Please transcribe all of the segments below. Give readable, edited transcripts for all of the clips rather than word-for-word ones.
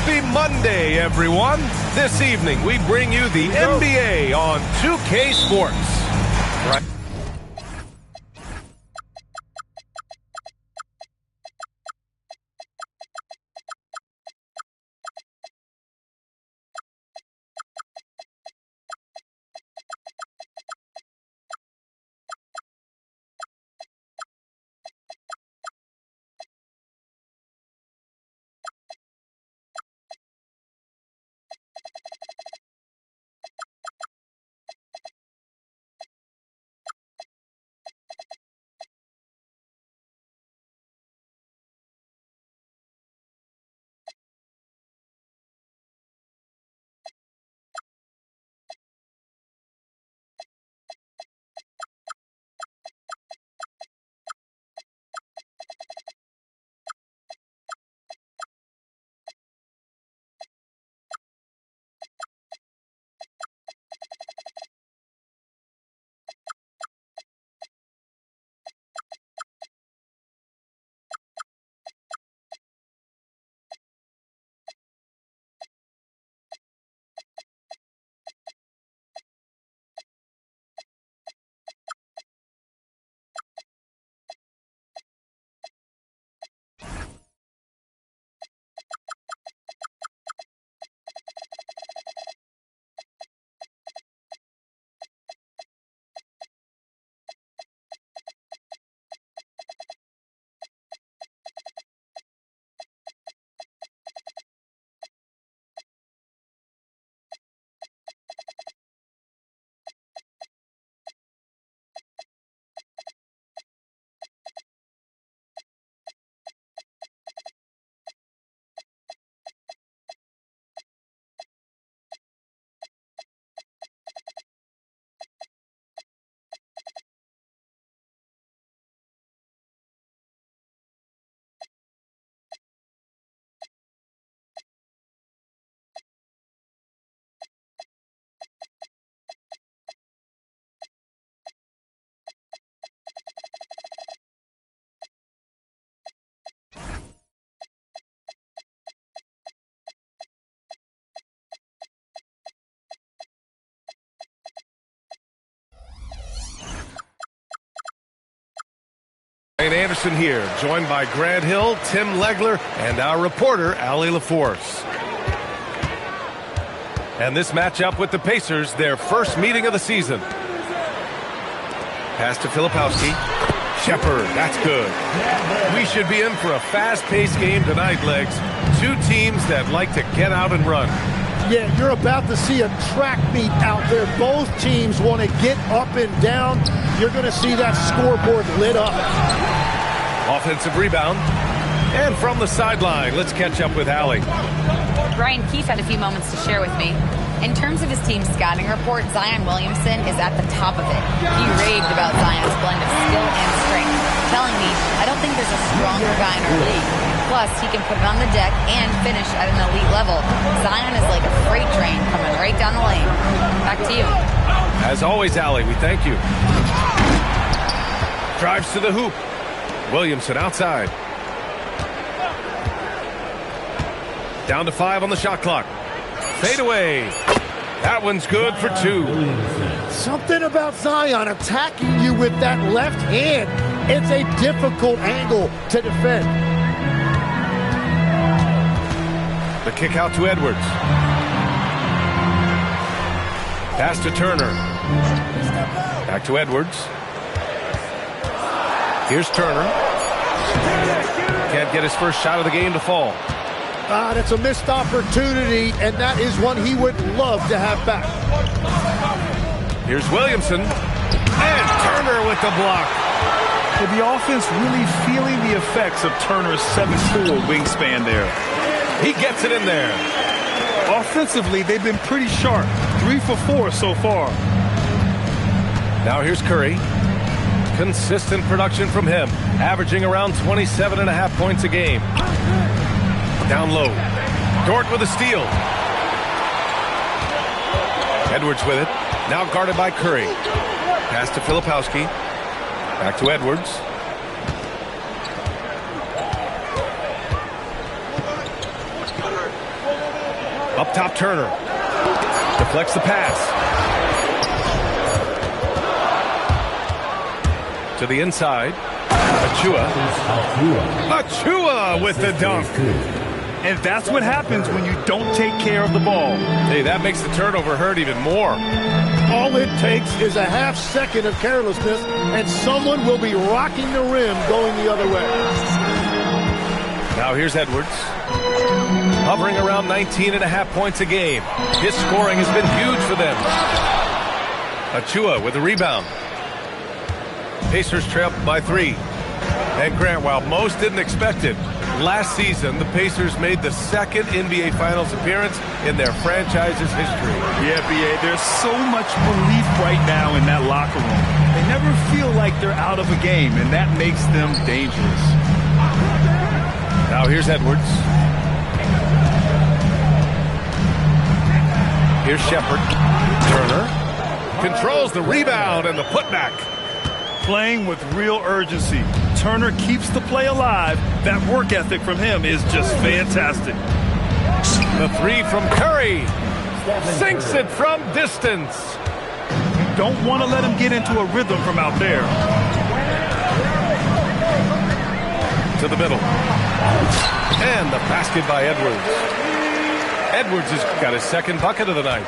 Happy Monday, everyone. This evening, we bring you the NBA on 2K Sports. Right. Ryan Anderson here, joined by Grant Hill, Tim Legler, and our reporter, Allie LaForce. And this matchup with the Pacers, their first meeting of the season. Pass to Filipowski. Shepard, that's good. We should be in for a fast-paced game tonight, Legs. Two teams that like to get out and run. Yeah, you're about to see a track meet out there. Both teams want to get up and down. You're going to see that scoreboard lit up. Offensive rebound. And from the sideline, let's catch up with Allie. Brian Keefe had a few moments to share with me. In terms of his team's scouting report, Zion Williamson is at the top of it. He raved about Zion's blend of skill and strength, telling me, I don't think there's a stronger guy in our league. Plus, he can put it on the deck and finish at an elite level. Zion is like a freight train coming right down the lane. Back to you. As always, Allie, we thank you. Drives to the hoop. Williamson outside. Down to 5 on the shot clock. Fade away. That one's good for 2. Something about Zion attacking you with that left hand. It's a difficult angle to defend. The kick out to Edwards. Pass to Turner. Back to Edwards. Here's Turner. Can't get his first shot of the game to fall. That's a missed opportunity, and that is one he would love to have back. Here's Williamson. And Turner with the block. Well, the offense really feeling the effects of Turner's 7'4" wingspan there. He gets it in there. Offensively, they've been pretty sharp. 3 for 4 so far. Now here's Curry. Consistent production from him, averaging around 27.5 points a game. Down low. Dort with a steal. Edwards with it. Now guarded by Curry. Pass to Filipowski. Back to Edwards. Up top, Turner. Deflects the pass. To the inside. Achua with the dunk. And that's what happens when you don't take care of the ball. Hey, that makes the turnover hurt even more. All it takes is a half second of carelessness, and someone will be rocking the rim going the other way. Now here's Edwards. Hovering around 19.5 points a game. His scoring has been huge for them. Achua with the rebound. Pacers trail by 3. And Grant, while most didn't expect it, last season the Pacers made the second NBA Finals appearance in their franchise's history. Yeah, BA, there's so much belief right now in that locker room. They never feel like they're out of a game, and that makes them dangerous. Now here's Edwards. Here's Shepard. Turner controls the rebound and the putback. Playing with real urgency. Turner keeps the play alive. That work ethic from him is just fantastic. The 3 from Curry. Sinks it from distance. Don't want to let him get into a rhythm from out there. To the middle. And the basket by Edwards. Edwards has got his second bucket of the night.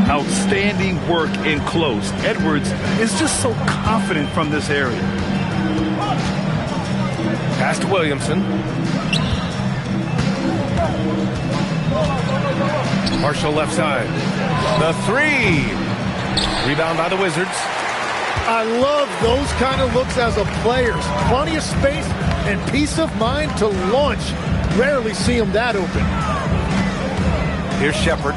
Outstanding work in close. Edwards is just so confident from this area. Pass to Williamson. Marshall left side. The 3. Rebound by the Wizards. I love those kind of looks as a player. Plenty of space and peace of mind to launch. Rarely see him that open. Here's Shepard.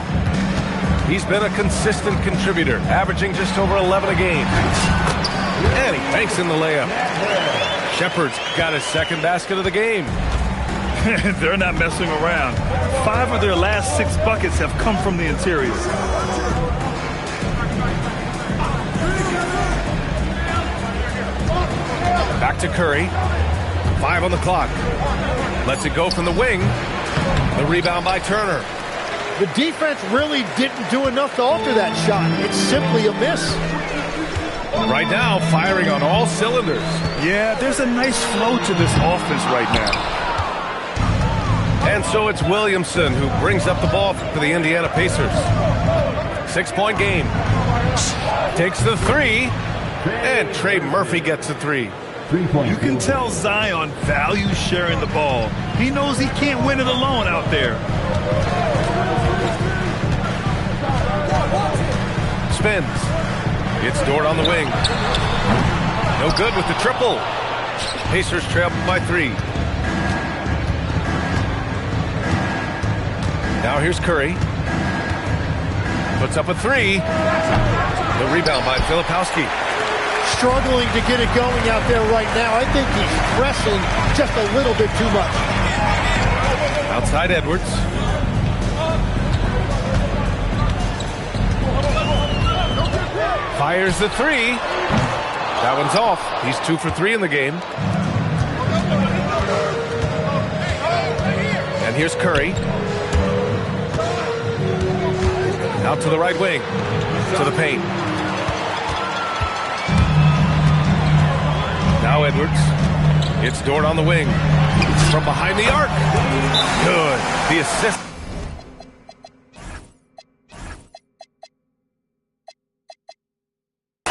He's been a consistent contributor, averaging just over 11 a game. And he banks in the layup. Shepard's got his second basket of the game. They're not messing around. 5 of their last 6 buckets have come from the interior. Back to Curry. 5 on the clock. Lets it go from the wing. The rebound by Turner. The defense really didn't do enough to alter that shot. It's simply a miss. Right now, firing on all cylinders. Yeah, there's a nice flow to this offense right now. And so it's Williamson who brings up the ball for the Indiana Pacers. 6-point game. Takes the 3. And Trey Murphy gets the 3. You can tell Zion values sharing the ball. He knows he can't win it alone out there. Spins. It's Dort on the wing. No good with the triple. Pacers trail by 3. Now here's Curry. Puts up a 3. The rebound by Filipowski. Struggling to get it going out there right now. I think he's pressing just a little bit too much. Outside Edwards. Fires the 3. That one's off. He's 2 for 3 in the game. And here's Curry. Out to the right wing. To the paint. Now Edwards. It's Dort on the wing. From behind the arc. Good. The assist.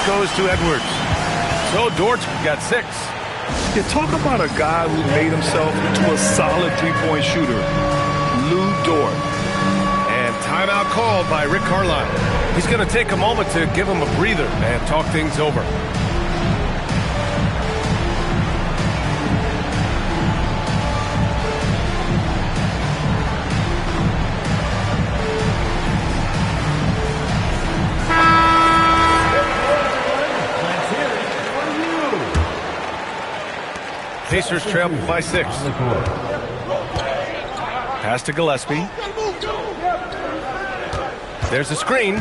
Goes to Edwards. So Dort's got 6. You talk about a guy who made himself into a solid three-point shooter. Lou Dort. And timeout called by Rick Carlisle. He's going to take a moment to give him a breather and talk things over. Pacers trail by 6. Pass to Gillespie. There's a screen.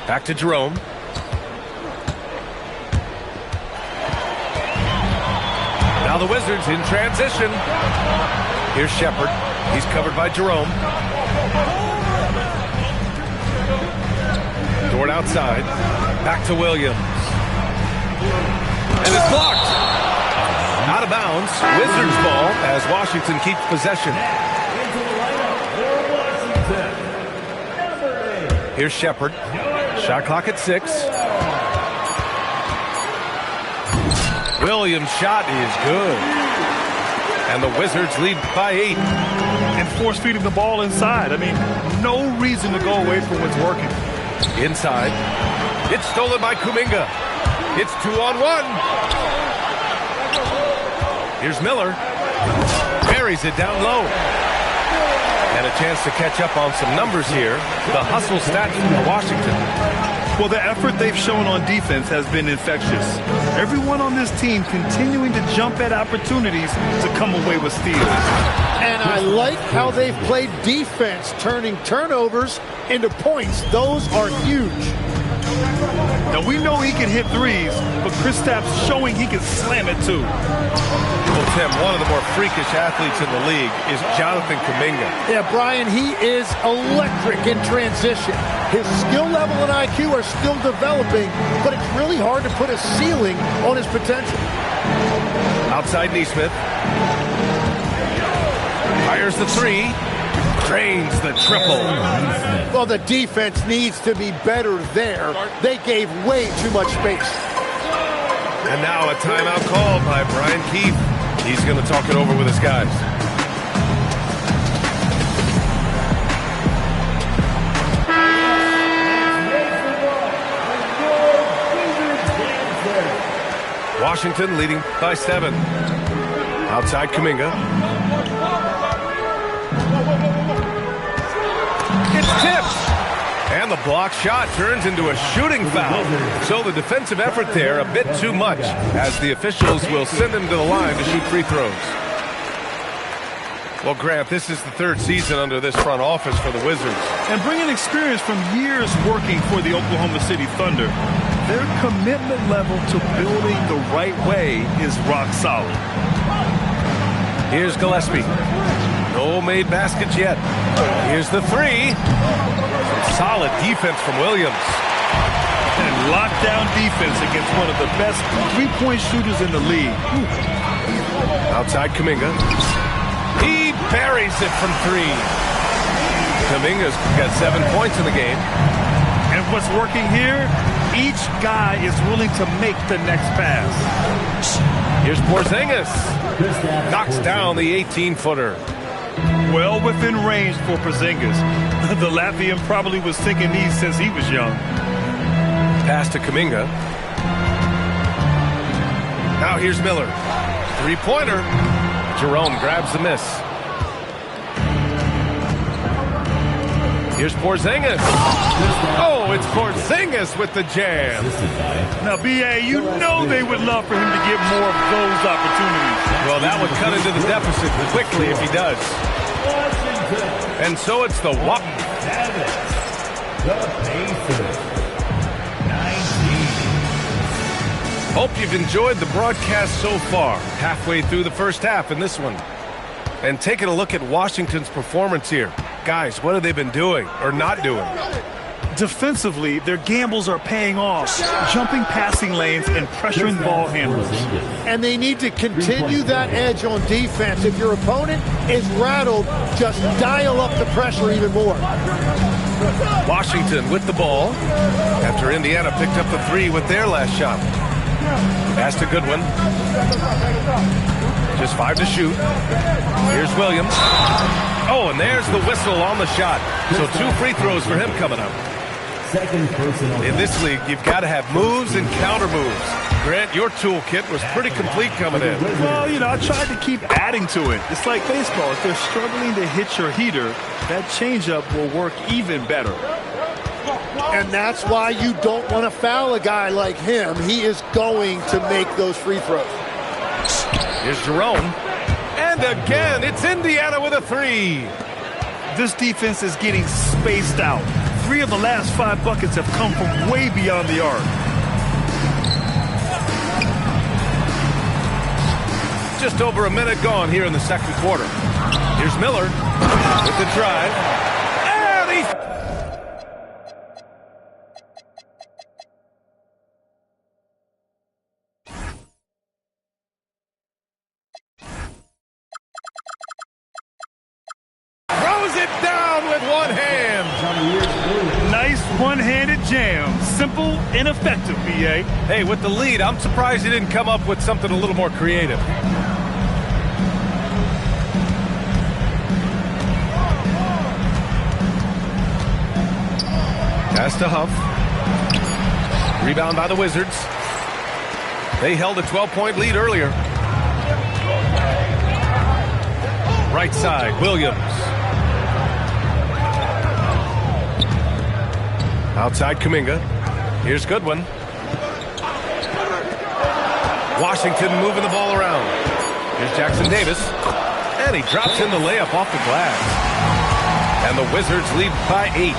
Back to Jerome. Now the Wizards in transition. Here's Shepard. He's covered by Jerome. Dort outside. Back to Williams. And it's blocked. Out of bounds. Wizards ball as Washington keeps possession. Here's Shepard. Shot clock at 6. Williams' shot is good. And the Wizards lead by 8. And force feeding the ball inside. I mean, no reason to go away from what's working. Inside. It's stolen by Kuminga. It's 2-on-1. Here's Miller. Buries it down low. And a chance to catch up on some numbers here. The hustle stats from Washington. Well, the effort they've shown on defense has been infectious. Everyone on this team continuing to jump at opportunities to come away with steals. And I like how they've played defense, turning turnovers into points. Those are huge. Now, we know he can hit threes, but Kristaps showing he can slam it too. Well, Tim, one of the more freakish athletes in the league is Jonathan Kuminga. Yeah, Brian, he is electric in transition. His skill level and IQ are still developing, but it's really hard to put a ceiling on his potential. Outside Neesmith. Fires the 3. Drains the triple. Well, the defense needs to be better there. They gave way too much space. And now a timeout called by Brian Keefe. He's going to talk it over with his guys. Washington leading by 7. Outside Kuminga. It's tipped. And the block shot turns into a shooting foul. So the defensive effort there a bit too much, as the officials will send him to the line to shoot free throws. Well, Grant, this is the 3rd season under this front office for the Wizards. And bringing experience from years working for the Oklahoma City Thunder, their commitment level to building the right way is rock solid. Here's Gillespie. No made baskets yet. Here's the 3. Solid defense from Williams. And lockdown defense against one of the best three-point shooters in the league. Outside Kuminga. He buries it from 3. Kuminga's got 7 points in the game. And what's working here? Each guy is willing to make the next pass. Here's Porzingis. Knocks down the 18-footer. Well within range for Porzingis. The Latvian probably was thinking these since he was young. Pass to Kuminga. Now here's Miller. 3-pointer. Jerome grabs the miss. Here's Porzingis. Oh, it's Porzingis with the jam. Now, BA, you know they would love for him to get more of those opportunities. Well, that would cut into the deficit quickly if he does. And so it's the Hope you've enjoyed the broadcast so far. Halfway through the first half in this one. And taking a look at Washington's performance here. Guys, what have they been doing or not doing? Defensively, their gambles are paying off, jumping passing lanes and pressuring ball handlers. And they need to continue that edge on defense. If your opponent is rattled, just dial up the pressure even more. Washington with the ball after Indiana picked up the 3 with their last shot. Pass to Goodwin. Just 5 to shoot. Here's Williams. Oh, and there's the whistle on the shot. So 2 free throws for him coming up. In this league, you've got to have moves and counter moves. Grant, your toolkit was pretty complete coming in. Well, you know, I tried to keep adding to it. It's like baseball. If they're struggling to hit your heater, that changeup will work even better. And that's why you don't want to foul a guy like him. He is going to make those free throws. Here's Jerome. And again, it's Indiana with a 3. This defense is getting spaced out. 3 of the last 5 buckets have come from way beyond the arc. Just over a minute gone here in the second quarter. Here's Miller with the drive. And Nice one-handed jam. Simple and effective, BA. Hey, with the lead, I'm surprised he didn't come up with something a little more creative. Pass to Huff. Rebound by the Wizards. They held a 12-point lead earlier. Right side, Williams. Outside, Kuminga. Here's Goodwin. Washington moving the ball around. Here's Jackson Davis. And he drops in the layup off the glass. And the Wizards lead by 8.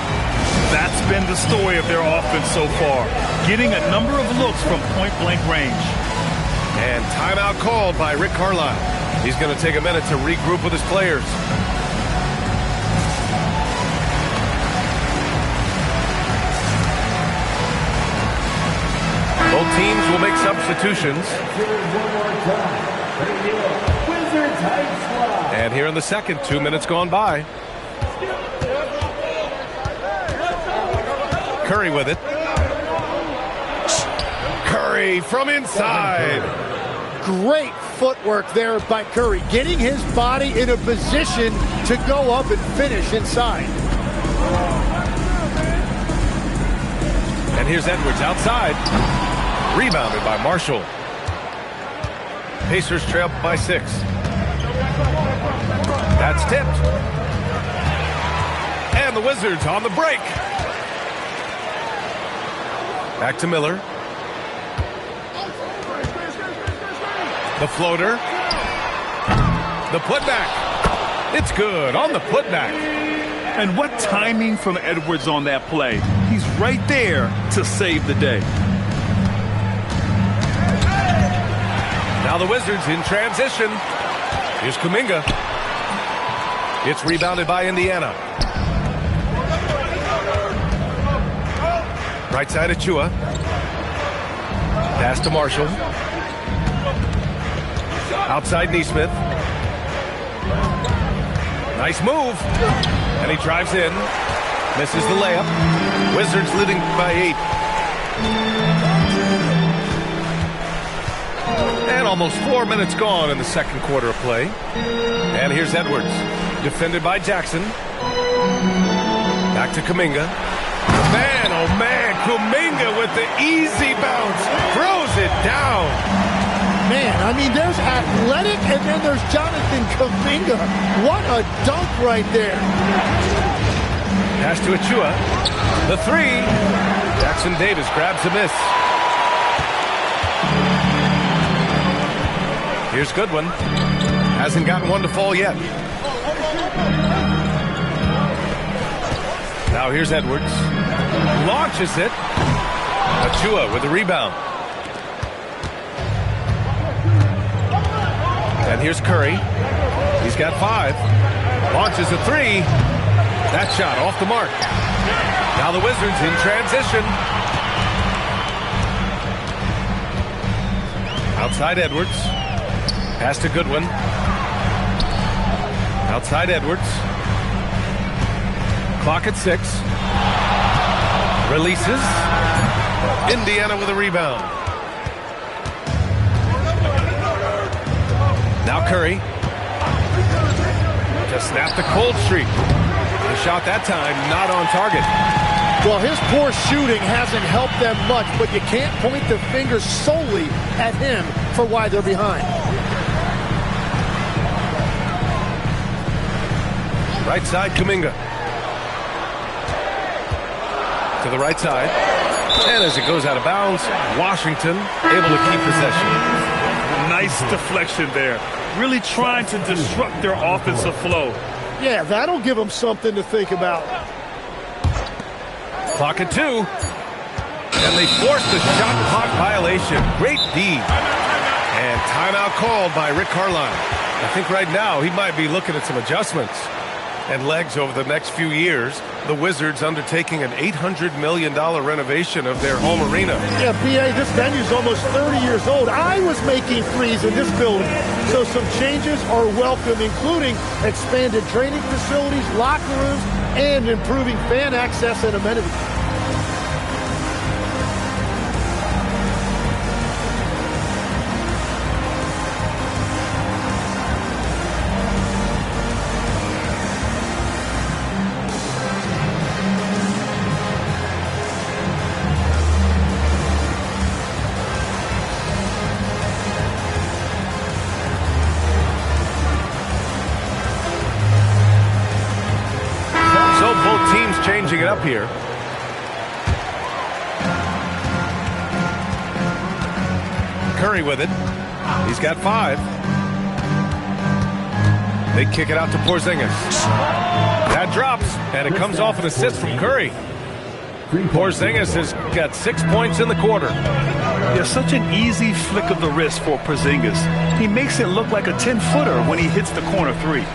That's been the story of their offense so far. Getting a number of looks from point-blank range. And timeout called by Rick Carlisle. He's going to take a minute to regroup with his players. Both teams will make substitutions. And here in the second, 2 minutes gone by. Curry with it. Curry from inside. Great footwork there by Curry, getting his body in a position to go up and finish inside. And here's Edwards outside. Rebounded by Marshall. Pacers trail by 6. That's tipped. And the Wizards on the break. Back to Miller. The floater. The putback. It's good on the putback. And what timing from Edwards on that play. He's right there to save the day. Now the Wizards in transition. Here's Kuminga. It's rebounded by Indiana. Right side of Chua. Pass to Marshall. Outside Neesmith. Nice move. And he drives in. Misses the layup. Wizards leading by 8. And almost 4 minutes gone in the second quarter of play. And here's Edwards. Defended by Jackson. Back to Kuminga. Man, oh man, Kuminga with the easy bounce. Throws it down. Man, I mean, there's athletic, and then there's Jonathan Kuminga. What a dunk right there. Pass to Achua. The 3. Jackson Davis grabs the miss. Here's Goodwin. Hasn't gotten one to fall yet. Now here's Edwards. Launches it. Achua with the rebound. And here's Curry. He's got 5. Launches a 3. That shot off the mark. Now the Wizards in transition. Outside Edwards. Pass to Goodwin. Outside Edwards. Clock at 6. Releases. Indiana with a rebound. Now Curry. To snap the cold streak. The shot that time not on target. Well, his poor shooting hasn't helped them much, but you can't point the finger solely at him for why they're behind. Right side, Kuminga. To the right side. And as it goes out of bounds, Washington able to keep possession. Nice deflection there. Really trying to disrupt their offensive flow. Yeah, that'll give them something to think about. Clock at 2. And they forced the shot clock violation. Great D. And timeout called by Rick Carlisle. I think right now he might be looking at some adjustments. And legs, over the next few years, the Wizards undertaking an $800 million renovation of their home arena. Yeah, BA, this venue's almost 30 years old. I was making threes in this building. So some changes are welcome, including expanded training facilities, locker rooms, and improving fan access and amenities. Changing it up here. Curry with it. He's got 5. They kick it out to Porzingis. That drops, and it comes off an assist from Curry. Porzingis has got 6 points in the quarter. Yeah, such an easy flick of the wrist for Porzingis. He makes it look like a 10-footer when he hits the corner 3.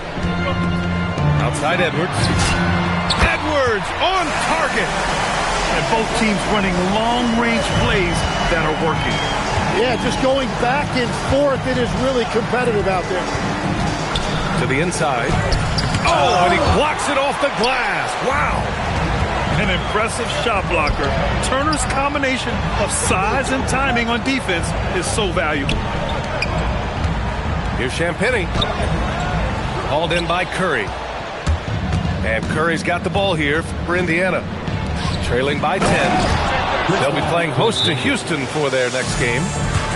Outside Edwards. Edwards on target. And both teams running long-range plays that are working. Yeah, just going back and forth. It is really competitive out there. To the inside. Oh, and he blocks it off the glass. Wow. An impressive shot blocker. Turner's combination of size and timing on defense is so valuable. Here's Champagnie. Hauled in by Curry. And Curry's got the ball here for Indiana. Trailing by 10. They'll be playing host to Houston for their next game.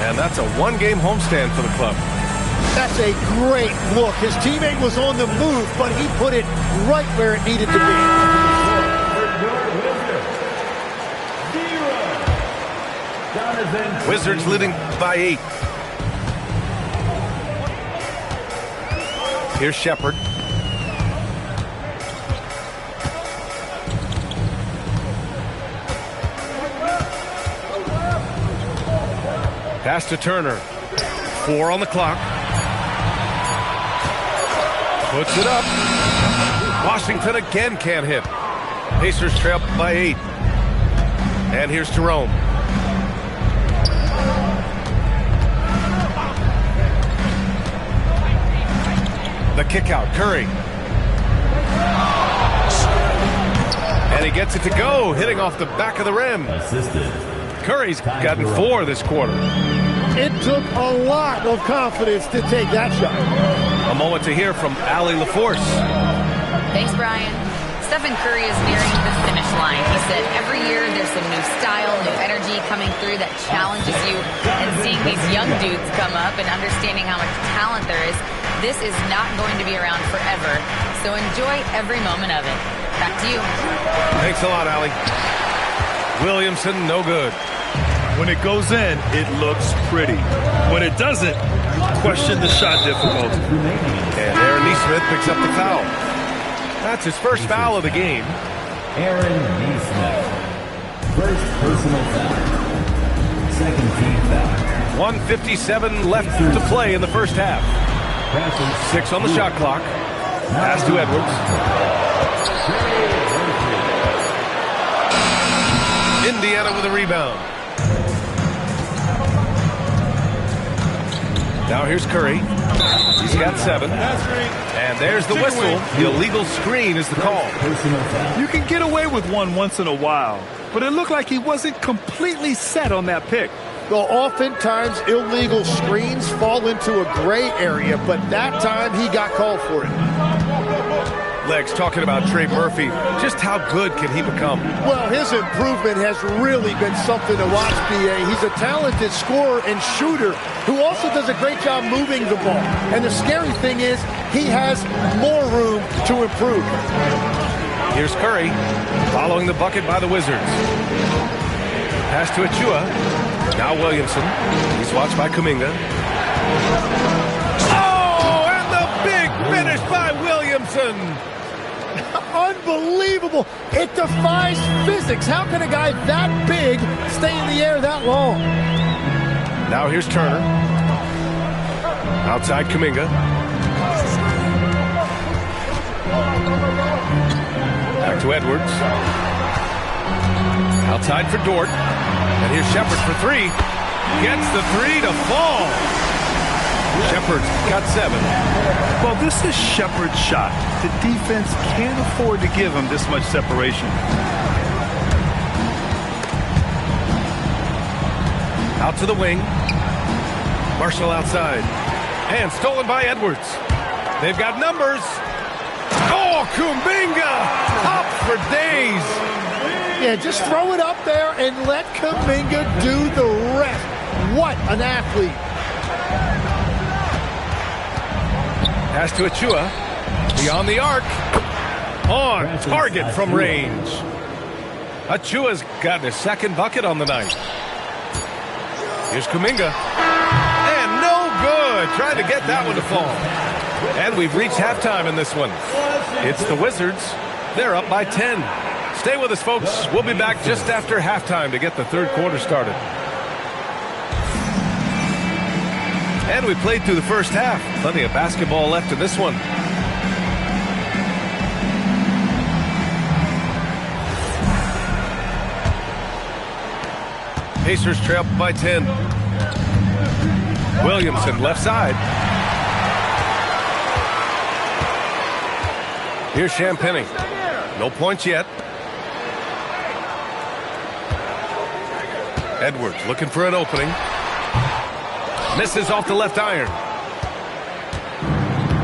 And that's a 1-game homestand for the club. That's a great look. His teammate was on the move, but he put it right where it needed to be. Wizards leading by 8. Here's Shepard. Pass to Turner. 4 on the clock. Puts it up. Washington again can't hit. Pacers trail by 8. And here's Jerome. The kick out, Curry. And he gets it to go, hitting off the back of the rim. Curry's gotten 4 this quarter. It took a lot of confidence to take that shot. A moment to hear from Allie LaForce. Thanks, Brian. Stephen Curry is nearing the finish line. He said every year there's some new style, new energy coming through that challenges you. And seeing these young dudes come up and understanding how much talent there is, this is not going to be around forever. So enjoy every moment of it. Back to you. Thanks a lot, Allie. Williamson, no good. When it goes in, it looks pretty. When it doesn't, question the shot difficulty. And Aaron Nesmith picks up the foul. That's his first foul of the game. Aaron Nesmith. First personal foul. Second team foul. 1:57 left to play in the first half. 6 on the shot clock. Pass to Edwards. Indiana with a rebound. Now here's Curry. He's got 7. And there's the whistle. The illegal screen is the call. You can get away with one once in a while, but it looked like he wasn't completely set on that pick. Well, oftentimes illegal screens fall into a gray area, but that time he got called for it. Legs talking about Trey Murphy. Just how good can he become? Well, his improvement has really been something to watch, BA. He's a talented scorer and shooter who also does a great job moving the ball. And the scary thing is he has more room to improve. Here's Curry following the bucket by the Wizards. Pass to Achua. Now Williamson. He's watched by Kuminga. Oh, and the big finish by Williamson. Unbelievable. It defies physics. How can a guy that big stay in the air that long? Now here's Turner. Outside Kuminga. Back to Edwards. Outside for Dort. And here's Shepard for three. Gets the three to fall. Shepard's got 7. Well, this is Shepard's shot. The defense can't afford to give him this much separation. Out to the wing. Marshall outside. And stolen by Edwards. They've got numbers. Oh, Kuminga! Up for days. Yeah, just throw it up there and let Kuminga do the rest. What an athlete. Pass to Achua. Beyond the arc. On target from range. Achua's gotten his second bucket on the night. Here's Kuminga. And no good. Trying to get that one to fall. And we've reached halftime in this one. It's the Wizards. They're up by 10. Stay with us, folks. We'll be back just after halftime to get the third quarter started. And we played through the first half. Plenty of basketball left in this one. Pacers trail by 10. Williamson left side. Here's Champagnie. No points yet. Edwards looking for an opening. Misses off the left iron.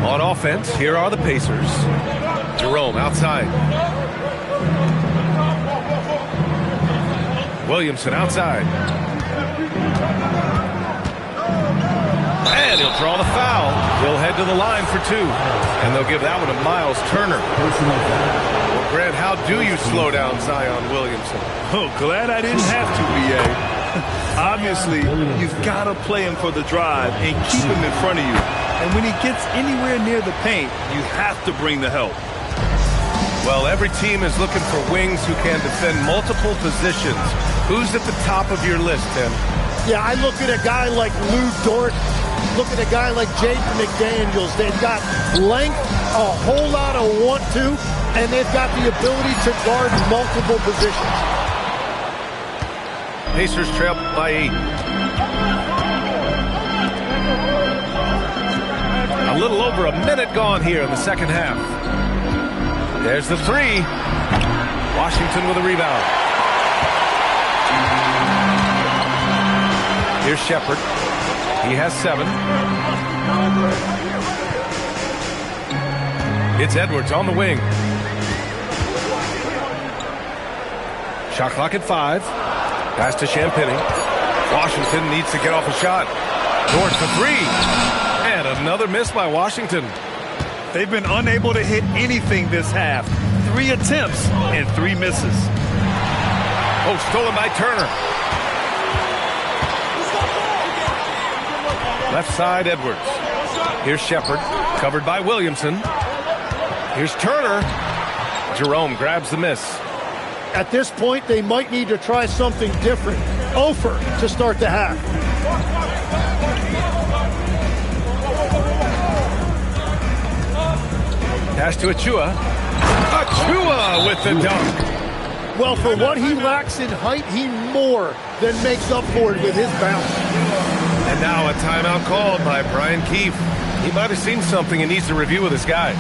On offense, here are the Pacers. Jerome outside. Williamson outside. And he'll draw the foul. He'll head to the line for 2. And they'll give that one to Miles Turner. Well, Grant, how do you slow down Zion Williamson? Oh, glad I didn't have to, BA. Obviously, you've got to play him for the drive and keep him in front of you. And when he gets anywhere near the paint, you have to bring the help. Well, every team is looking for wings who can defend multiple positions. Who's at the top of your list, Tim? Yeah, I look at a guy like Lou Dort. Look at a guy like Jaden McDaniels. They've got length, a whole lot of want-to, and they've got the ability to guard multiple positions. Pacers trail by 8. A little over a minute gone here in the second half. There's the 3. Washington with a rebound. Here's Shepard. He has 7. It's Edwards on the wing. Shot clock at 5. Pass to Champagnie. Washington needs to get off a shot. Dort for 3. And another miss by Washington. They've been unable to hit anything this half. 3 attempts and 3 misses. Oh, stolen by Turner. Left side, Edwards. Here's Shepard, covered by Williamson. Here's Turner. Jerome grabs the miss. At this point, they might need to try something different. Ofer to start the half. Pass to Achua. Achua with the dunk. Well, for what he lacks in height, he more than makes up for it with his bounce. And now a timeout called by Brian Keefe. He might have seen something and needs to review with his guys.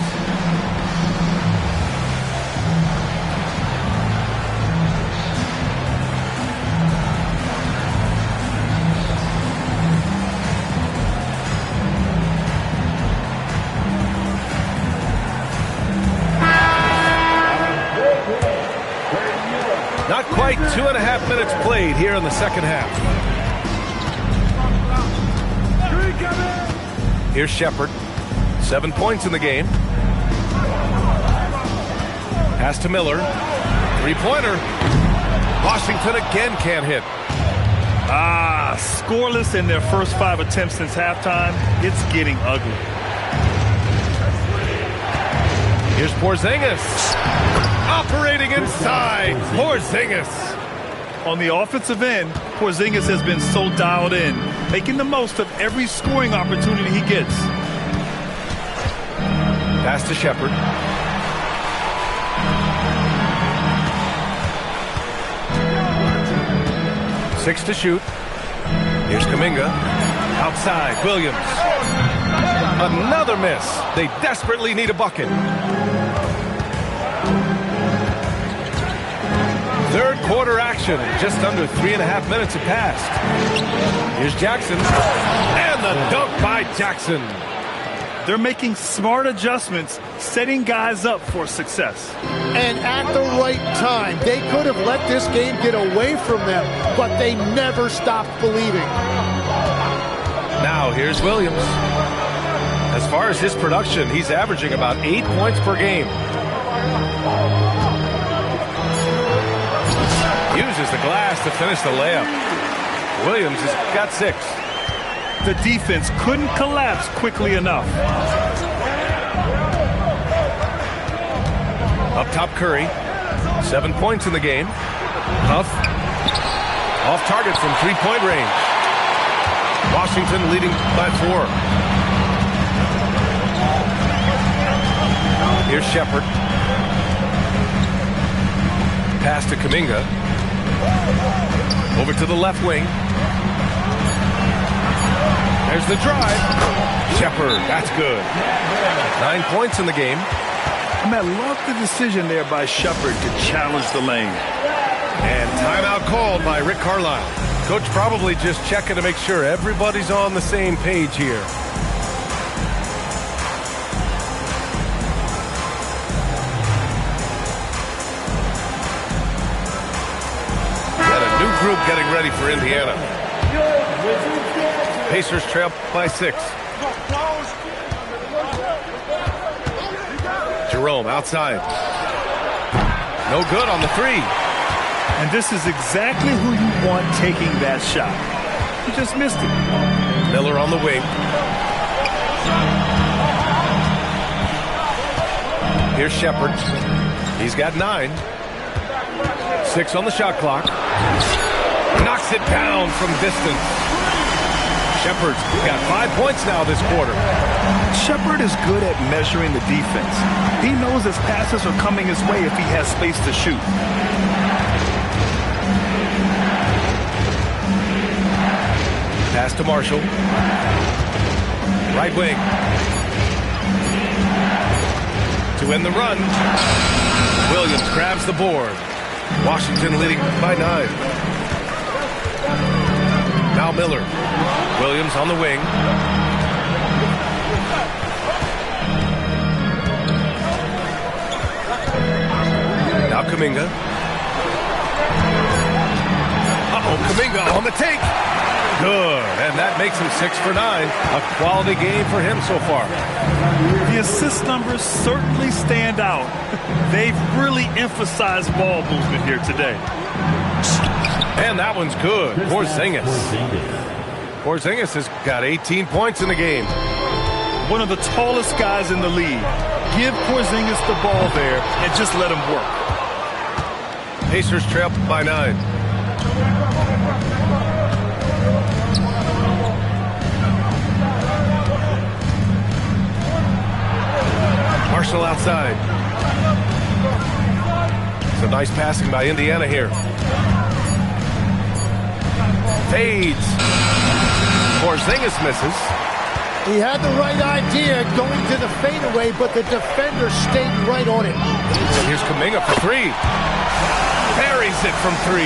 Not quite 2.5 minutes played here in the second half. Here's Shepard. 7 points in the game. Pass to Miller. 3-pointer. Washington again can't hit. Scoreless in their first 5 attempts since halftime. It's getting ugly. Here's Porzingis. Operating inside. Porzingis. On the offensive end, Porzingis has been so dialed in, making the most of every scoring opportunity he gets. Pass to Shepard. 6 to shoot. Here's Kuminga. Outside, Williams. Another miss. They desperately need a bucket. Third quarter action. Just under 3.5 minutes have passed. Here's Jackson. And the dunk by Jackson. They're making smart adjustments, setting guys up for success. And at the right time, they could have let this game get away from them, but they never stopped believing. Now here's Williams. As far as his production, he's averaging about 8 points per game. Uses the glass to finish the layup. Williams has got 6. The defense couldn't collapse quickly enough. Up top, Curry. 7 points in the game. Huff. Off target from three-point range. Washington leading by 4. Here's Shepherd. Pass to Kuminga. Over to the left wing. There's the drive. Shepherd, that's good. 9 points in the game. I love the decision there by Shepherd to challenge the lane. And timeout called by Rick Carlisle. Coach probably just checking to make sure everybody's on the same page here. Got a new group getting ready for Indiana. Pacers trail by 6. Jerome outside. No good on the 3. And this is exactly who you want taking that shot. He just missed it. Miller on the wing. Here's Shepherd. He's got 9. 6 on the shot clock. Knocks it down from distance. Shepherd's got 5 points now this quarter. Shepherd is good at measuring the defense. He knows his passes are coming his way if he has space to shoot. Pass to Marshall. Right wing. To end the run. Williams grabs the board. Washington leading by 9. Now Miller. Williams on the wing. Now Kuminga. Uh-oh, Kuminga on the take. Good, and that makes him 6 for 9. A quality game for him so far. The assist numbers certainly stand out. They've really emphasized ball movement here today. And that one's good. Porzingis. Porzingis has got 18 points in the game. One of the tallest guys in the league. Give Porzingis the ball there and just let him work. Pacers trail by 9. Marshall outside. Some nice passing by Indiana here. Fades. Porzingis misses. He had the right idea going to the fadeaway, but the defender stayed right on it. And here's Kuminga for 3. Buries it from 3.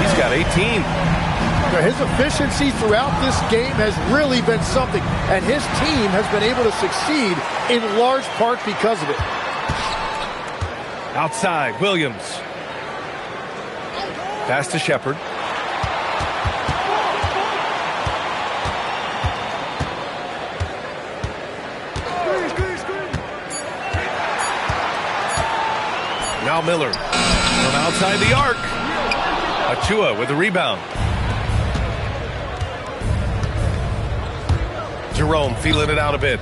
He's got 18. His efficiency throughout this game has really been something, and his team has been able to succeed in large part because of it. Outside, Williams. Pass to Shepherd. Now Miller from outside the arc. Achua with the rebound. Jerome feeling it out a bit.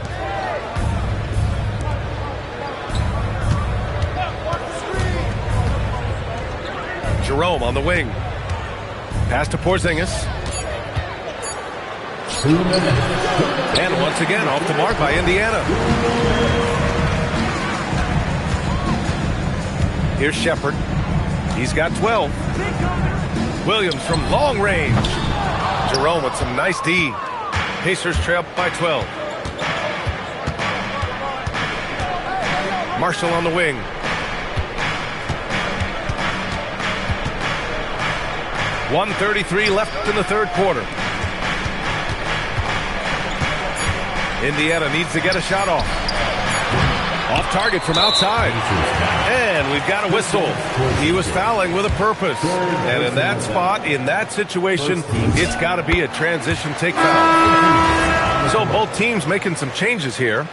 Jerome on the wing. Pass to Porzingis. And once again off the mark by Indiana. Here's Shepherd. He's got 12. Williams from long range. Jerome with some nice D. Pacers trail by 12. Marshall on the wing. .133 left in the third quarter. Indiana needs to get a shot off. Off target from outside. And we've got a whistle. He was fouling with a purpose. And in that spot, in that situation, it's got to be a transition take foul. So both teams making some changes here.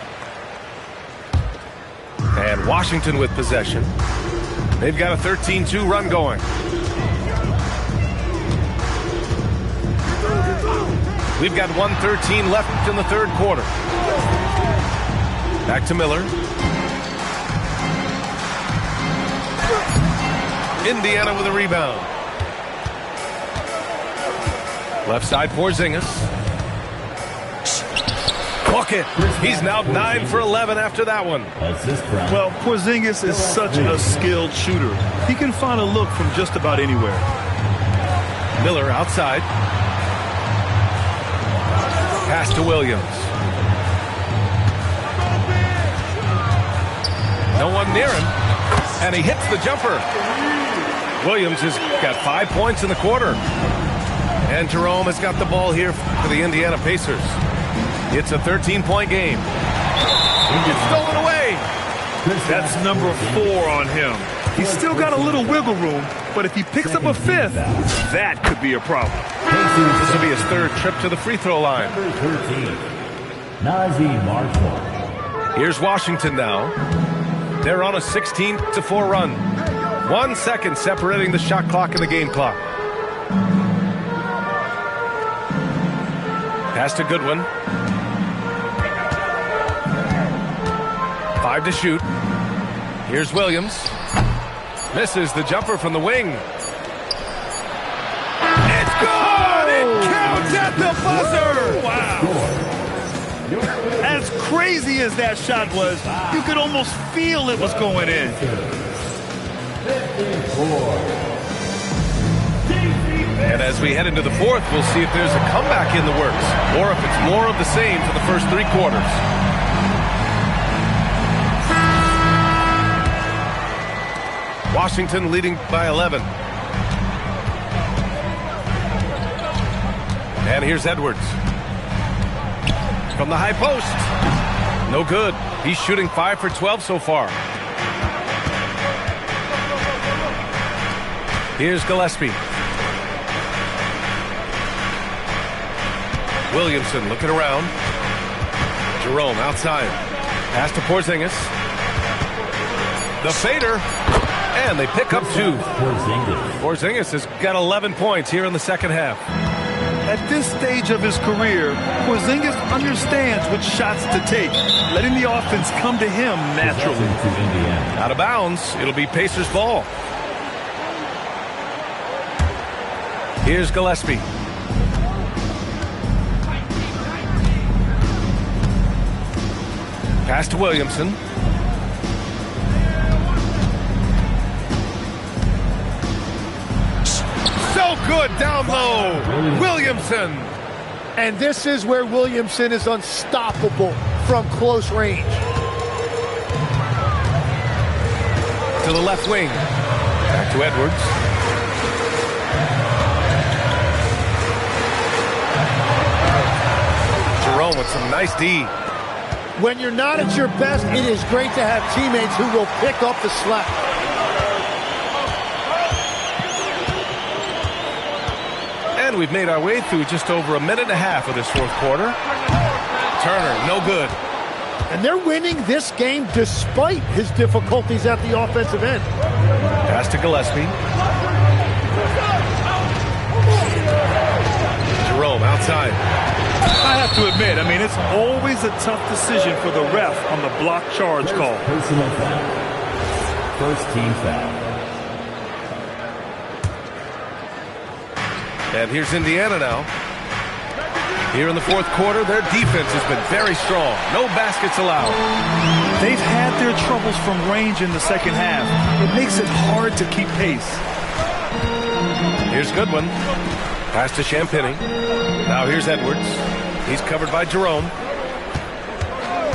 And Washington with possession. They've got a 13-2 run going. We've got 1:13 left in the third quarter. Back to Miller. Indiana with a rebound. Left side Porzingis. Bucket. He's now 9 for 11 after that one. Well, Porzingis is such a skilled shooter. He can find a look from just about anywhere. Miller outside. Pass to Williams. No one near him. And he hits the jumper. Williams has got 5 points in the quarter. And Jerome has got the ball here for the Indiana Pacers. It's a 13-point game. It's stolen away. That's number 4 on him. He's still got a little wiggle room, but if he picks up a 5th, that could be a problem. This will be his 3rd trip to the free throw line. Marshall. Here's Washington now. They're on a 16-4 run. 1 second separating the shot clock and the game clock. Pass to Goodwin. 5 to shoot. Here's Williams. Misses the jumper from the wing. It's good! It counts at the buzzer! Wow. As crazy as that shot was, you could almost feel it was going in. And as we head into the fourth, we'll see if there's a comeback in the works or if it's more of the same for the first 3 quarters. Washington leading by 11. And here's Edwards. From the high post. No good. He's shooting 5 for 12 so far. Here's Gillespie. Williamson looking around. Jerome outside. Pass to Porzingis. The fader. And they pick up 2. Porzingis has got 11 points here in the second half. At this stage of his career, Porzingis understands which shots to take, letting the offense come to him naturally. Out of bounds. It'll be Pacers ball. Here's Gillespie. Pass to Williamson. So good down low. Williamson. And this is where Williamson is unstoppable from close range. To the left wing. Back to Edwards. Jerome with some nice D. When you're not at your best, it is great to have teammates who will pick up the slack. And we've made our way through just over a minute and a half of this fourth quarter. Turner, no good. And they're winning this game despite his difficulties at the offensive end. Pass to Gillespie. Jerome outside. I have to admit, it's always a tough decision for the ref on the block charge call. Personal foul. First team foul. And here's Indiana now. Here in the fourth quarter, their defense has been very strong. No baskets allowed. They've had their troubles from range in the second half. It makes it hard to keep pace. Here's Goodwin. Pass to Champagny. Now here's Edwards. He's covered by Jerome.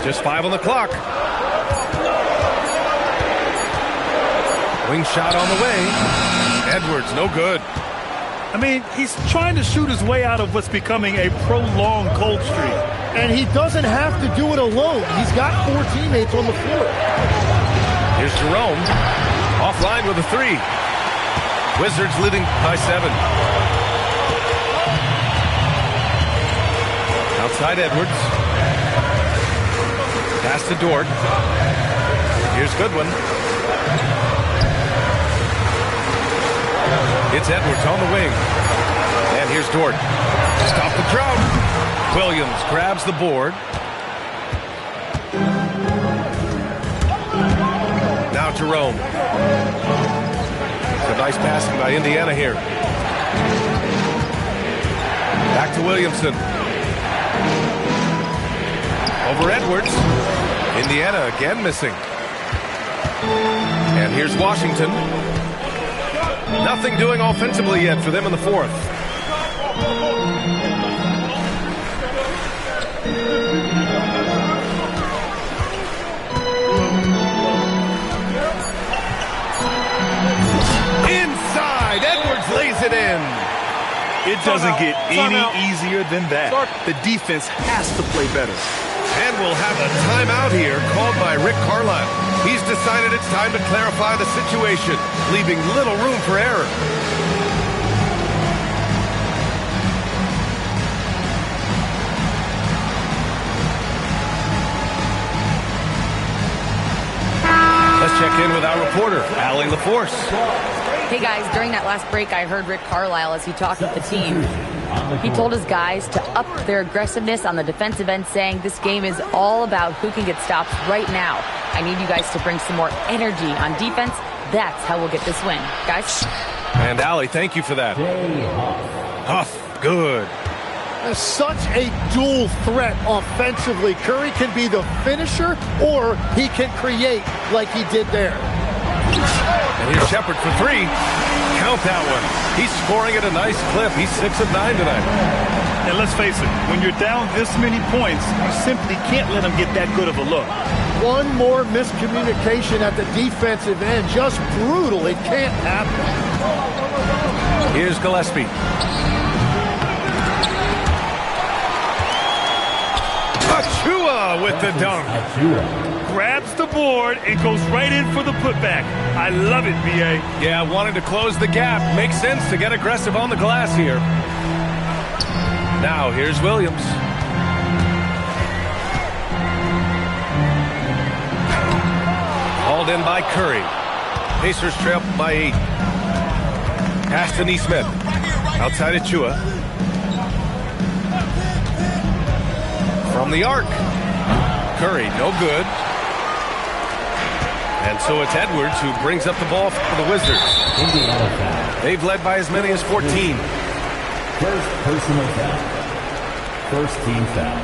Just 5 on the clock. Wing shot on the way. Edwards, no good. I mean, he's trying to shoot his way out of what's becoming a prolonged cold streak. And he doesn't have to do it alone. He's got 4 teammates on the floor. Here's Jerome. Offline with a 3. Wizards leading by 7. Outside Edwards. Pass to Dort. Here's Goodwin. It's Edwards on the wing. And here's Dort. Stop the drought. Williams grabs the board. Now Jerome. Some nice passing by Indiana here. Back to Williamson. Over Edwards. Indiana again missing. And here's Washington. Nothing doing offensively yet for them in the 4th. Inside, Edwards lays it in. It doesn't get any easier than that. The defense has to play better. And we'll have a timeout here called by Rick Carlisle. He's decided it's time to clarify the situation, leaving little room for error. Let's check in with our reporter, Allie LaForce. Hey guys, during that last break, I heard Rick Carlisle as he talked with the team. He told his guys to up their aggressiveness on the defensive end, saying this game is all about who can get stops right now. I need you guys to bring some more energy on defense. That's how we'll get this win. Guys? And Allie, thank you for that. Huff, good. Such a dual threat offensively. Curry can be the finisher, or he can create like he did there. And here's Shepard for 3. Count that one. He's scoring at a nice clip. He's 6 of 9 tonight. And let's face it, when you're down this many points, you simply can't let him get that good of a look. One more miscommunication at the defensive end. Just brutal. It can't happen. Here's Gillespie. Achua with the dunk. Grabs the board and goes right in for the putback. I love it, BA. Yeah, wanting to close the gap. Makes sense to get aggressive on the glass here. Now, here's Williams. Hauled in by Curry. Pacers trail by 8. Pass to Neesmith. Outside Achua. From the arc. Curry, no good. And so it's Edwards who brings up the ball for the Wizards. They've led by as many as 14. First personal foul. First team foul.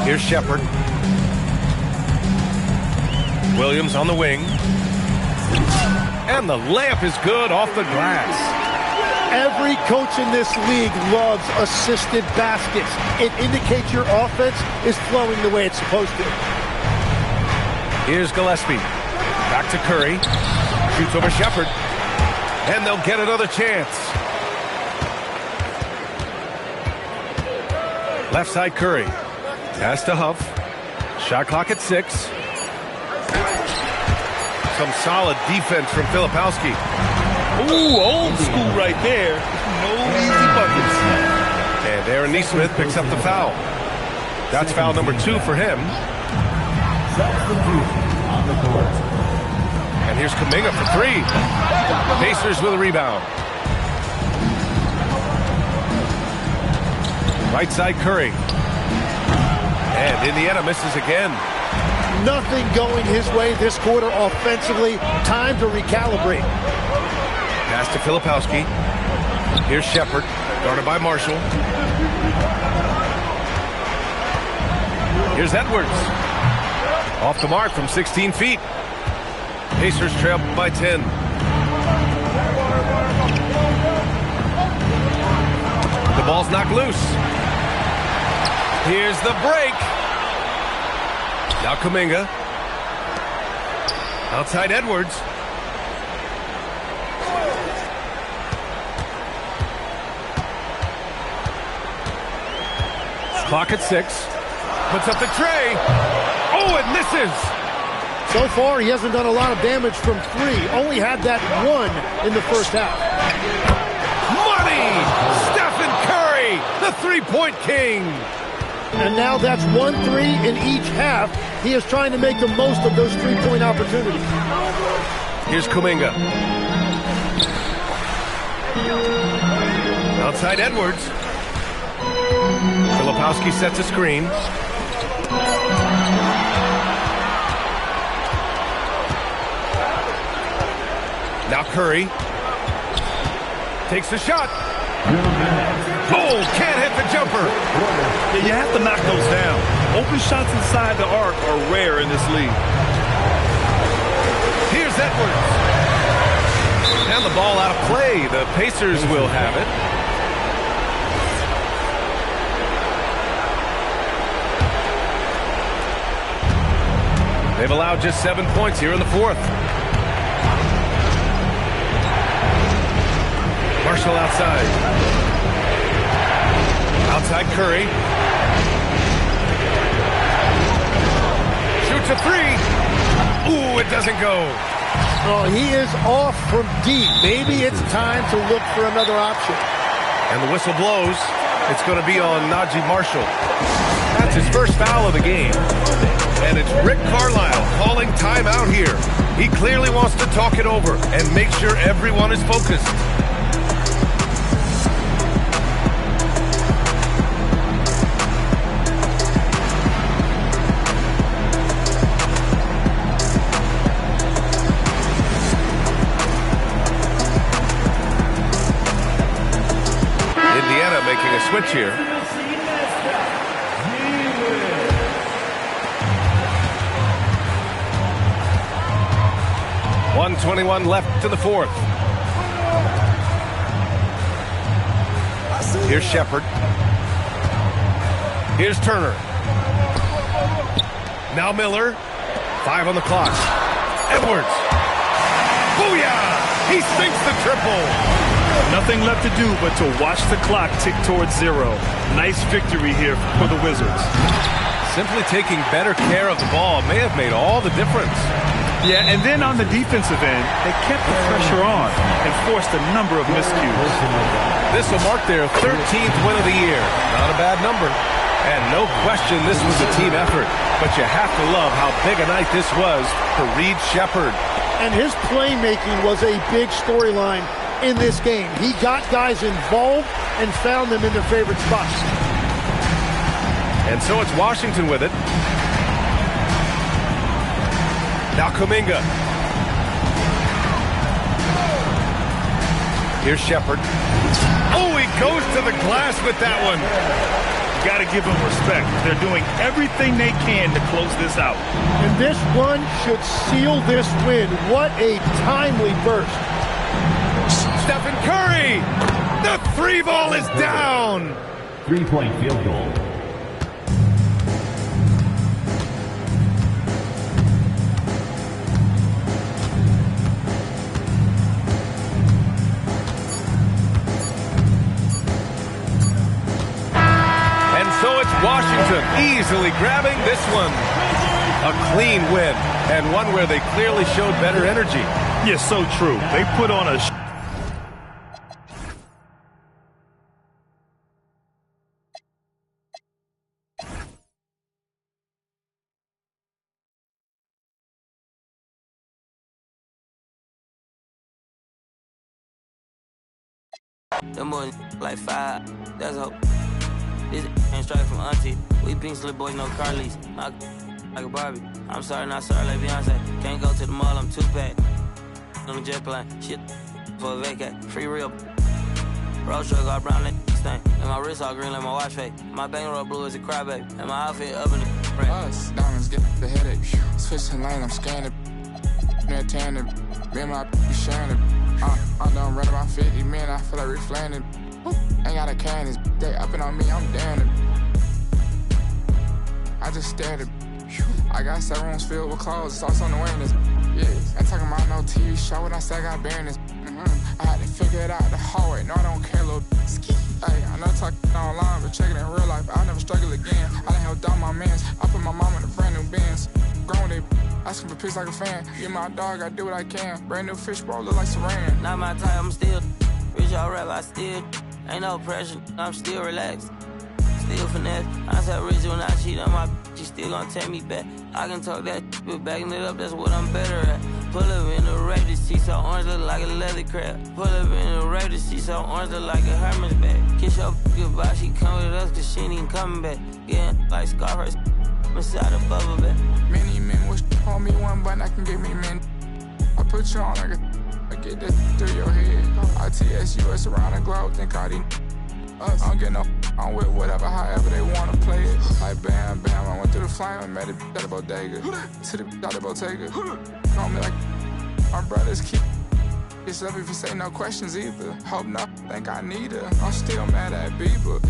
Here's Shepard. Williams on the wing. And the layup is good off the glass. Every coach in this league loves assisted baskets. It indicates your offense is flowing the way it's supposed to. Here's Gillespie. Back to Curry. Shoots over Shepard. And they'll get another chance. Left side Curry. Pass to Huff. Shot clock at 6. Some solid defense from Filipowski. Ooh, old school right there. No easy buckets. And Aaron Neesmith picks up the foul. That's foul number 2 for him. On the court. And here's Kuminga for 3. Pacers with a rebound. Right side Curry. And Indiana misses again. Nothing going his way this quarter offensively. Time to recalibrate. Pass to Filipowski. Here's Shepard, guarded by Marshall. Here's Edwards. Off the mark from 16 feet. Pacers trail by 10. The ball's knocked loose. Here's the break. Now Kuminga. Outside Edwards. Clock at 6. Puts up the tray. Oh, it misses. So far, he hasn't done a lot of damage from 3. Only had that 1 in the first half. Money! Stephen Curry, the three-point king. And now that's 1 3 in each half. He is trying to make the most of those three-point opportunities. Here's Kuminga. Outside Edwards. Filipowski sets a screen. Now Curry. Takes the shot. Oh, can't hit the jumper. Yeah, you have to knock those down. Open shots inside the arc are rare in this league. Here's Edwards. And the ball out of play. The Pacers will have it. They've allowed just 7 points here in the fourth. Marshall outside. Outside Curry. Shoots a 3. Ooh, it doesn't go. Oh, he is off from deep. Maybe it's time to look for another option. And the whistle blows. It's going to be on Najee Marshall. That's his first foul of the game. And it's Rick Carlisle calling timeout here. He clearly wants to talk it over and make sure everyone is focused. Indiana making a switch here. .121 left to the fourth. Here's Shepard. Here's Turner. Now Miller. 5 on the clock. Edwards. Booyah! He sinks the triple. Nothing left to do but to watch the clock tick towards 0. Nice victory here for the Wizards. Simply taking better care of the ball may have made all the difference. Yeah, and then on the defensive end, they kept the pressure on and forced a number of miscues. This will mark their 13th win of the year. Not a bad number. And no question this was a team effort. But you have to love how big a night this was for Reed Shepard. And his playmaking was a big storyline in this game. He got guys involved and found them in their favorite spots. And so it's Washington with it. Now Kuminga. Here's Shepard. Oh, he goes to the glass with that one. You got to give them respect. They're doing everything they can to close this out. And this one should seal this win. What a timely burst. Stephen Curry! The 3 ball is down! 3-point field goal. So it's Washington easily grabbing this one. A clean win, and one where they clearly showed better energy. Yeah, so true. They put on a... Them boys like 5. That's hope. This ain't straight from auntie. We pink slip boys, no car lease. Like a Barbie. I'm sorry, not sorry like Beyonce. Can't go to the mall, I'm 2-pack. On the jet plane, shit for a vacate. Free real. Road truck all brown, that thing. And my wrist all green like my watch fake. My bankroll blue as a crybaby. And my outfit up in the rain. Diamonds get the headache. Switching lane, I'm scanning. man tanning. Me and my be sharing it. I'm done running my 50, man, I feel like reflanding. Ain't got a can, this they upping on me, I'm down it. I just stared at. I got 7 rooms filled with clothes, it's also on the witness. Yeah, ain't talking about no TV show when I say I got bareness. I had to figure it out the hallway, no I don't care, little ski. Hey, I know talking online, but checking in real life, I'll never struggle again. I done held down my mans, I put my mom in a brand new Benz. Grown they asking for pics like a fan. You my dog, I do what I can. Brand new fish bowl, look like Saran. Not my type, I'm still rich, y'all rap, I still ain't no pressure, I'm still relaxed. Still finesse. I said rich when I cheat on my bitch, she still gon' take me back. I can talk that but backing it up, that's what I'm better at. Pull up in the rape, this she so orange, look like a leather crab. Pull up in the rape, this she so orange, look like a Hermes bag. Kiss your goodbye, she come with us, cause she ain't even coming back. Yeah, like Scarface, inside the bubble bag. Many men wish on me one button, I can give me men. I put you on like I get that through your head. ITS around the globe, think all these us. I don't get no, I'm with whatever, however they wanna play it. Like bam, bam, I went through the flame and met it at the bodega. To the out the Bottega. Call me like my brothers keep it's up if you say no questions either. Hope not, think I need her. I'm still mad at Bieber.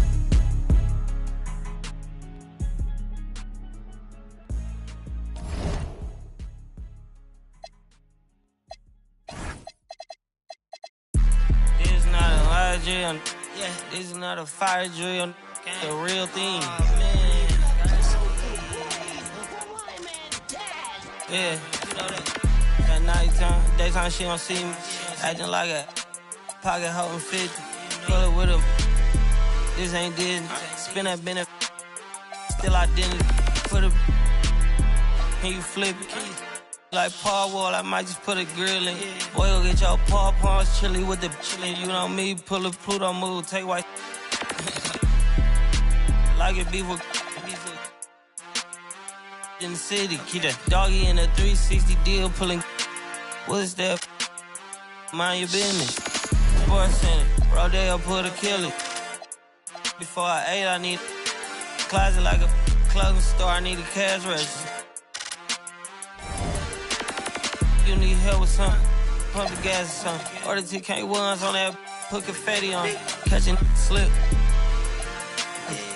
This not a lie drill. Yeah, this is not a fire drill. The real thing. Yeah, you know that. At nighttime, daytime she don't see me. Acting like a pocket holding 50. Pull it with her. This ain't Disney. Spin that benefit. Still identity. Put a. Can you flip it? Like Paul Wall, I might just put a grill in. Boy, go get your paw pawns chili with the chili. You know me, pull a Pluto move, take white. Like it beef with in the city. Keep that doggy in a 360 deal, pulling. What's that? Mind your business. Sports Center, Rodeo put a kill it. Before I ate, I need a closet like a clothing store. I need a cash register. You need help with something, pump the gas or something. Order TK1s on that, put confetti on it. Catching slip.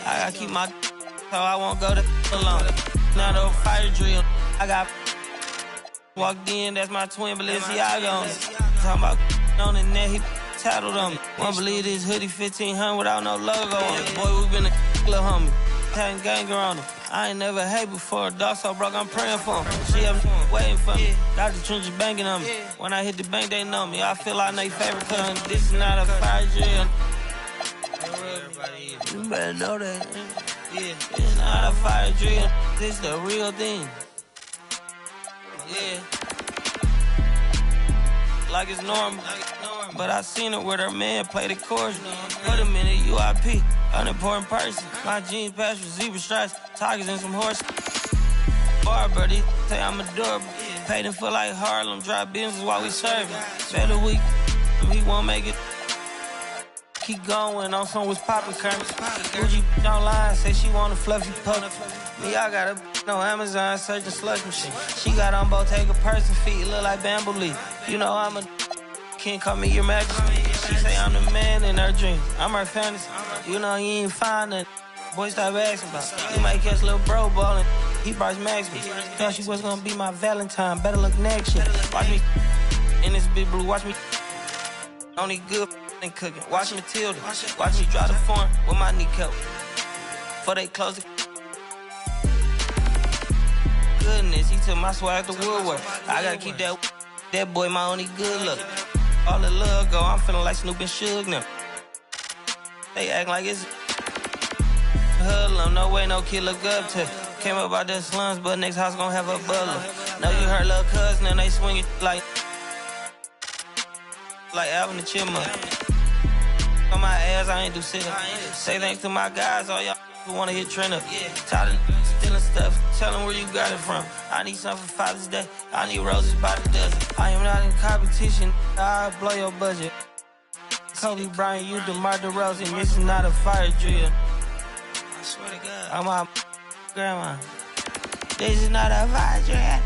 I gotta keep my so I won't go to alone. Not a fire drill. I got walked in, that's my twin Balenciaga on it. Talking about on the net, he tattled on me. Won't believe this hoodie 1500 without no logo on it. Boy, we been a little homie. Having ganger on him. I ain't never hate before. A dog so broke, I'm praying for him. She up waiting for me. Dr. Trench is banking on me. When I hit the bank, they know me. I feel like they favorite cousin. This is not a fire drill. You better know that. Yeah, it's not a fire drill. This is the real thing. Yeah. Like it's normal. But I seen her with her man play the chorus. Put him in a UIP, unimportant person. My jeans patch with zebra stripes, tigers and some horses. Barber, they say I'm adorable. Paid him for like Harlem, drive business while we serving. Better week, he won't make it. Keep going on some was poppin' currents. Gucci online, say she want a fluffy pup. Me, I got a on Amazon searching slush machine. She got on Bottega person feet, look like bamboo leaf. You know I'm a can't call me your majesty. She say I'm the man in her dreams. I'm her fantasy. You know you ain't find nothing. Boy, stop asking about it. You might catch little bro ballin'. He Bryce Max me. Thought she was gonna be my Valentine. Better look next year. Watch me in this big blue. Watch me only good and cooking. Watch Matilda. Watch me drive the farm with my kneecap. Before they close the goodness, he took my swag to Woodwork. I gotta keep that boy my only good look. All the love go, I'm feeling like Snoop and Suge now. They act like it's hoodlum, no way no kid look up to. Came up out the slums, but next house gon' have a butler. Know you heard little cousin and they swing it like Alvin the Chipmunk. On my ass, I ain't do sit up. Say thanks to my guys, all y'all who wanna hit trend up. Tired of stealing stuff, tell them where you got it from. I need something for Father's Day, I need roses by the dozen. I am not in competition, I'll blow your budget. Kobe Bryant, you DeMar DeRozan, this is not a fire drill. I swear to God, I'm my grandma. This is not a fire drill.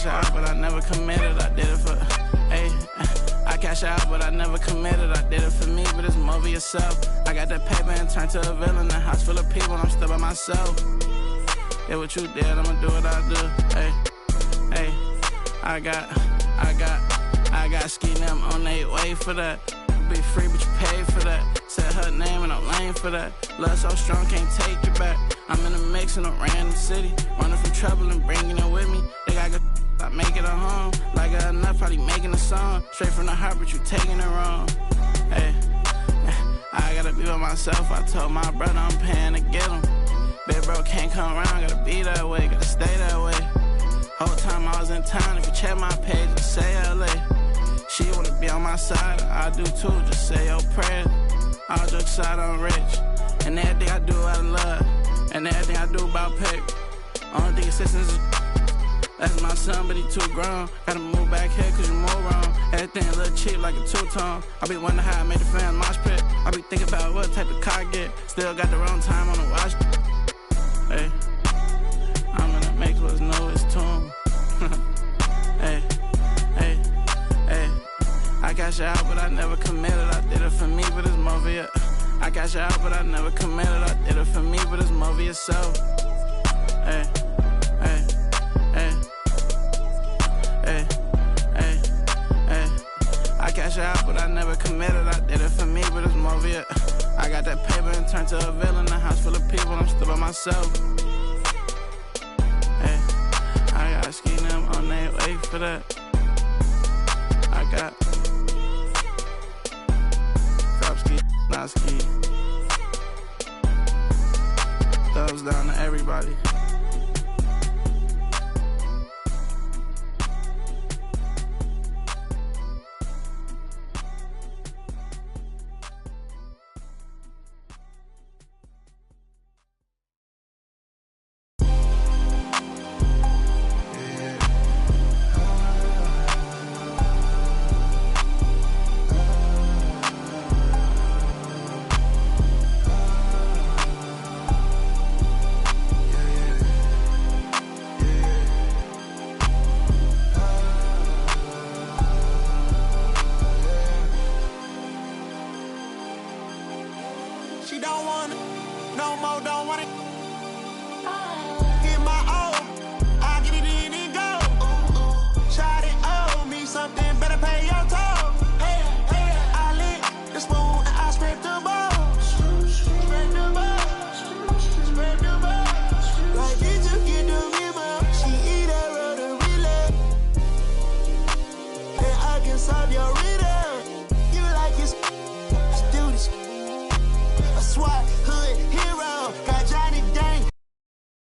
cash out, but I never committed. I did it for, I cash out, but I never committed. I did it for me, but it's more for yourself. I got that paper and turned to a villain. A house full of people, and I'm still by myself. Yeah, what you did, I'ma do what I do. I got ski them on their way for that. Be free, but you pay for that. Said her name and I'm lame for that. Love so strong, can't take it back. I'm in the mix in a random city, running from trouble and bringing it with me. They got good, I make it a home. Like I enough, probably making a song. Straight from the heart, but you taking it wrong. I gotta be with myself. I told my brother I'm paying to get him. Big bro can't come around, gotta be that way, gotta stay that way. Whole time I was in town, if you check my page, just say LA. She wanna be on my side, I do too, just say your prayers. All jokes aside, I'm rich, and everything I do out of love, and everything I do about pay. Only thing assistance is that's my son, but he too grown. Gotta move back here cause you move wrong. Everything a little cheap like a two-tone. I be wondering how I made the fans mosh pit. I be thinking about what type of car I get. Still got the wrong time on the watch. I'm in the mix, what's new is tune. I cash out, but I never committed. I did it for me, but it's more for you. I cash out, but I never committed. I did it for me, but it's more for yourself. I cash out, but I never committed. I did it for me, but it's more for you. I got that paper and turned to a villain. A house full of people, I'm still by myself. I got ski them on their way for that. I got drop ski, not ski. Thumbs down to everybody.